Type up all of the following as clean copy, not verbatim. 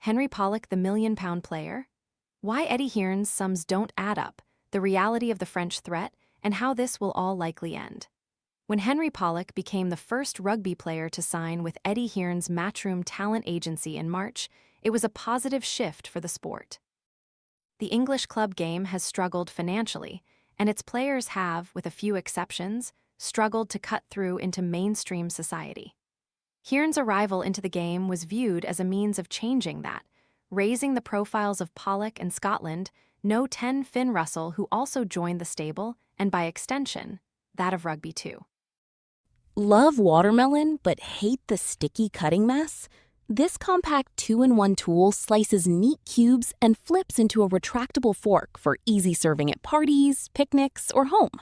Henry Pollock the million-pound player? Why Eddie Hearn's sums don't add up, the reality of the French threat, and how this will all likely end. When Henry Pollock became the first rugby player to sign with Eddie Hearn's Matchroom talent agency in March, it was a positive shift for the sport. The English club game has struggled financially, and its players have, with a few exceptions, struggled to cut through into mainstream society. Hearn's arrival into the game was viewed as a means of changing that, raising the profiles of Pollock and Scotland No. 10 Finn Russell, who also joined the stable, and by extension, that of rugby too. Love watermelon but hate the sticky cutting mess? This compact 2-in-1 tool slices neat cubes and flips into a retractable fork for easy serving at parties, picnics, or home.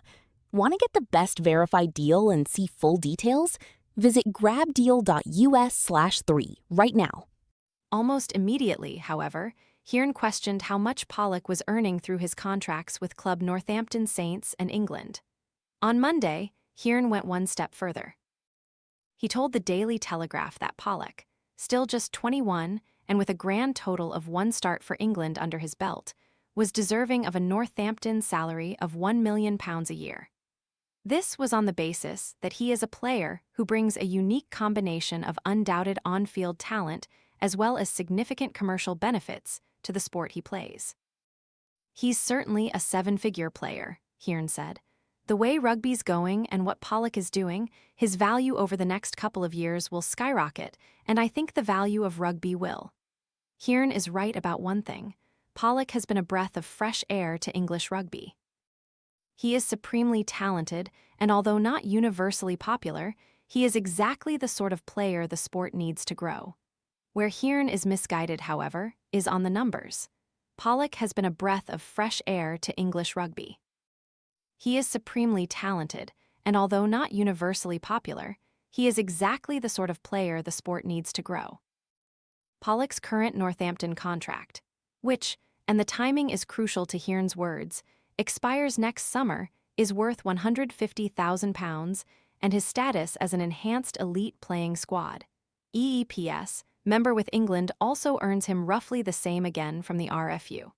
Want to get the best verified deal and see full details? Visit grabdeal.us/3 right now. Almost immediately, however, Hearn questioned how much Pollock was earning through his contracts with club Northampton Saints and England. On Monday, Hearn went one step further. He told the Daily Telegraph that Pollock, still just 21 and with a grand total of one start for England under his belt, was deserving of a Northampton salary of £1 million a year. This was on the basis that he is a player who brings a unique combination of undoubted on-field talent as well as significant commercial benefits to the sport he plays. He's certainly a seven-figure player, Hearn said. The way rugby's going and what Pollock is doing, his value over the next couple of years will skyrocket, and I think the value of rugby will. Hearn is right about one thing. Pollock has been a breath of fresh air to English rugby. He is supremely talented, and although not universally popular, he is exactly the sort of player the sport needs to grow. Where Hearn is misguided, however, is on the numbers. Pollock has been a breath of fresh air to English rugby. He is supremely talented, and although not universally popular, he is exactly the sort of player the sport needs to grow. Pollock's current Northampton contract, which, and the timing is crucial to Hearn's words, expires next summer, is worth £150,000, and his status as an enhanced elite playing squad, EEPS, member with England also earns him roughly the same again from the RFU.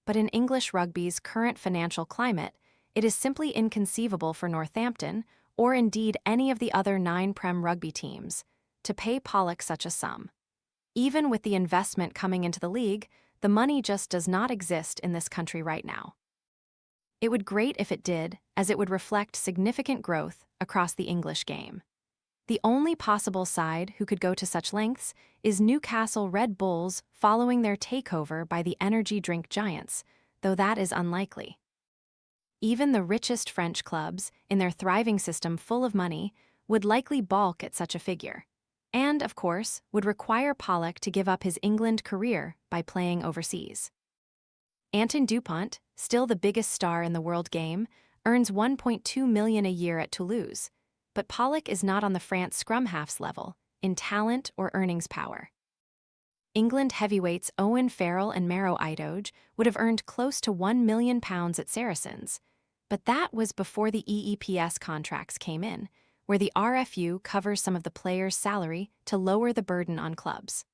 But in English rugby's current financial climate, it is simply inconceivable for Northampton, or indeed any of the other 9 Prem rugby teams, to pay Pollock such a sum. Even with the investment coming into the league, the money just does not exist in this country right now. It would great if it did, as it would reflect significant growth across the English game. The only possible side who could go to such lengths is Newcastle Red Bulls following their takeover by the energy drink giants, though that is unlikely. Even the richest French clubs, in their thriving system full of money, would likely balk at such a figure, and, of course, would require Pollock to give up his England career by playing overseas. Anton Dupont, still the biggest star in the world game, earns £1.2 million a year at Toulouse, but Pollock is not on the France scrum halves level, in talent or earnings power. England heavyweights Owen Farrell and Maro Itoje would have earned close to £1 million at Saracens, but that was before the EEPS contracts came in, where the RFU covers some of the players' salary to lower the burden on clubs.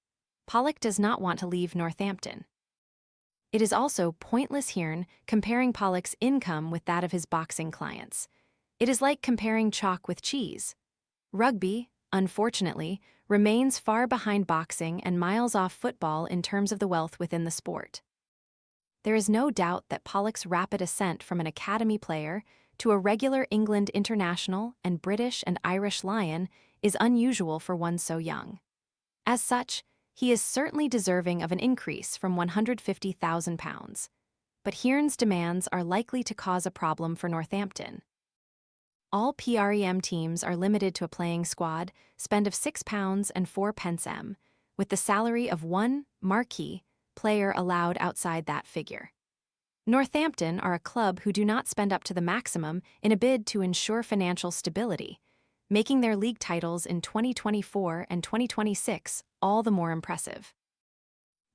Pollock does not want to leave Northampton. It is also pointless here comparing Pollock's income with that of his boxing clients. It is like comparing chalk with cheese. Rugby, unfortunately, remains far behind boxing and miles off football in terms of the wealth within the sport. There is no doubt that Pollock's rapid ascent from an academy player to a regular England international and British and Irish Lion is unusual for one so young. As such, he is certainly deserving of an increase from £150,000, but Hearn's demands are likely to cause a problem for Northampton. All PREM teams are limited to a playing squad spend of £6.04 with the salary of one marquee player allowed outside that figure. Northampton are a club who do not spend up to the maximum in a bid to ensure financial stability, making their league titles in 2024 and 2026 all the more impressive.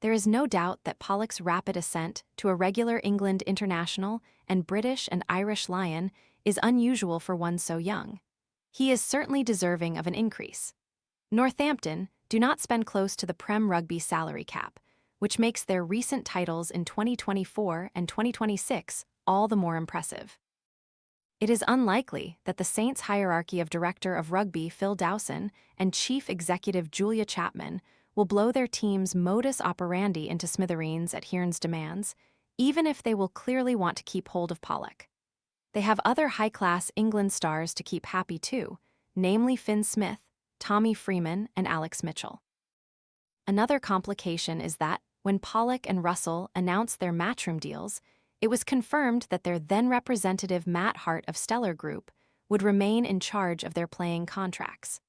There is no doubt that Pollock's rapid ascent to a regular England international and British and Irish Lion is unusual for one so young. He is certainly deserving of an increase. Northampton, do not spend close to the Prem Rugby salary cap, which makes their recent titles in 2024 and 2026 all the more impressive. It is unlikely that the Saints' hierarchy of Director of Rugby Phil Dowson and Chief Executive Julia Chapman will blow their team's modus operandi into smithereens at Hearn's demands, even if they will clearly want to keep hold of Pollock. They have other high-class England stars to keep happy too, namely Finn Smith, Tommy Freeman, and Alex Mitchell. Another complication is that, when Pollock and Russell announced their Matchroom deals, it was confirmed that their then-representative Matt Hart of Stellar Group would remain in charge of their playing contracts.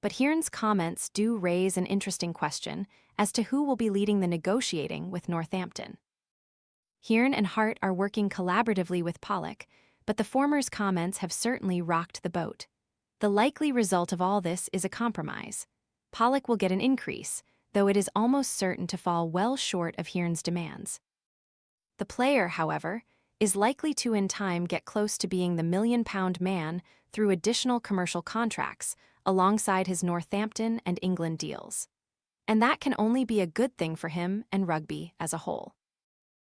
But Hearn's comments do raise an interesting question as to who will be leading the negotiating with Northampton. Hearn and Hart are working collaboratively with Pollock, but the former's comments have certainly rocked the boat. The likely result of all this is a compromise. Pollock will get an increase, though it is almost certain to fall well short of Hearn's demands. The player, however, is likely to in time get close to being the million-pound man through additional commercial contracts alongside his Northampton and England deals. And that can only be a good thing for him and rugby as a whole.